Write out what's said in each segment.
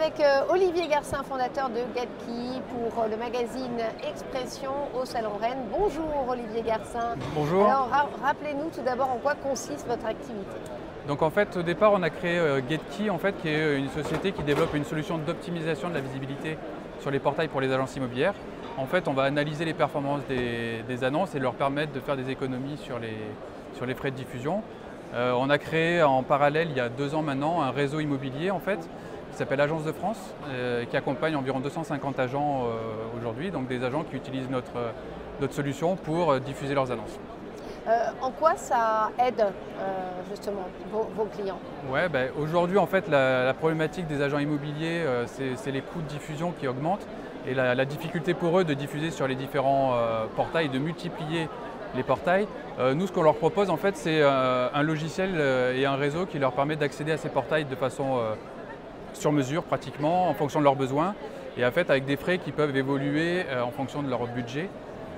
avec Olivier Garcin, fondateur de GetKey, pour le magazine Expression au Salon Rennes. Bonjour Olivier Garcin. Bonjour. Alors rappelez-nous tout d'abord en quoi consiste votre activité. Donc en fait au départ on a créé GetKey qui est une société qui développe une solution d'optimisation de la visibilité sur les portails pour les agences immobilières. En fait on va analyser les performances des annonces et leur permettre de faire des économies sur les frais de diffusion. On a créé en parallèle il y a 2 ans maintenant un réseau immobilier qui s'appelle Agence de France, qui accompagne environ 250 agents aujourd'hui, donc des agents qui utilisent notre solution pour diffuser leurs annonces. En quoi ça aide justement vos clients? Aujourd'hui en fait la problématique des agents immobiliers c'est les coûts de diffusion qui augmentent et la difficulté pour eux de diffuser sur les différents portails, de multiplier les portails. Nous ce qu'on leur propose en fait c'est un logiciel et un réseau qui leur permet d'accéder à ces portails de façon sur mesure pratiquement en fonction de leurs besoins et en fait avec des frais qui peuvent évoluer en fonction de leur budget.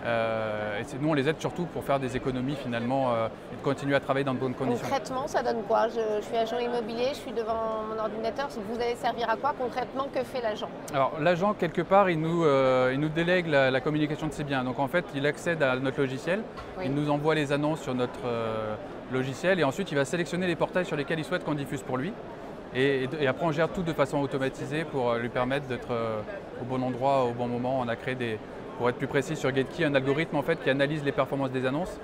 Et nous on les aide surtout pour faire des économies finalement et de continuer à travailler dans de bonnes conditions. Concrètement ça donne quoi? Je suis agent immobilier, je suis devant mon ordinateur, vous allez servir à quoi concrètement? Que fait l'agent? Alors l'agent quelque part il nous délègue la communication de ses biens, donc en fait il accède à notre logiciel, oui. Il nous envoie les annonces sur notre logiciel et ensuite il va sélectionner les portails sur lesquels il souhaite qu'on diffuse pour lui. Et après on gère tout de façon automatisée pour lui permettre d'être au bon endroit au bon moment. On a créé pour être plus précis sur GetKey, un algorithme qui analyse les performances des annonces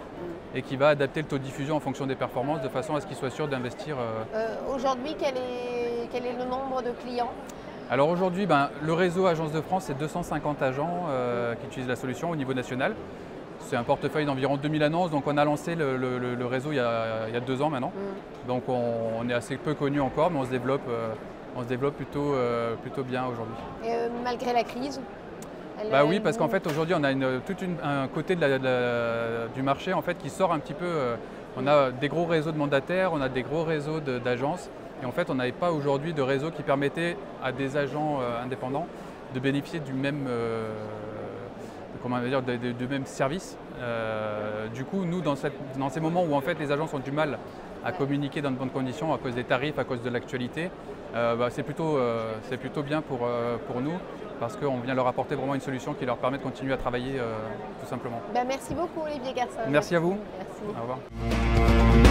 et qui va adapter le taux de diffusion en fonction des performances de façon à ce qu'il soit sûr d'investir. Aujourd'hui, quel est le nombre de clients? Alors aujourd'hui, le réseau Agence de France, c'est 250 agents qui utilisent la solution au niveau national. C'est un portefeuille d'environ 2000 annonces, donc on a lancé le réseau il y a 2 ans maintenant. Donc on est assez peu connu encore, mais on se développe plutôt bien aujourd'hui. Malgré la crise? Oui, parce qu'en fait aujourd'hui on a un côté du marché qui sort un petit peu. On a des gros réseaux de mandataires, on a des gros réseaux d'agences et en fait on n'avait pas aujourd'hui de réseau qui permettait à des agents indépendants de bénéficier du même, du même service. Du coup nous dans ces moments où en fait les agences ont du mal à communiquer dans de bonnes conditions à cause des tarifs, à cause de l'actualité, c'est plutôt bien pour nous. Parce qu'on vient leur apporter vraiment une solution qui leur permet de continuer à travailler tout simplement. Merci beaucoup Olivier Garcin. Merci à vous. Merci. Au revoir.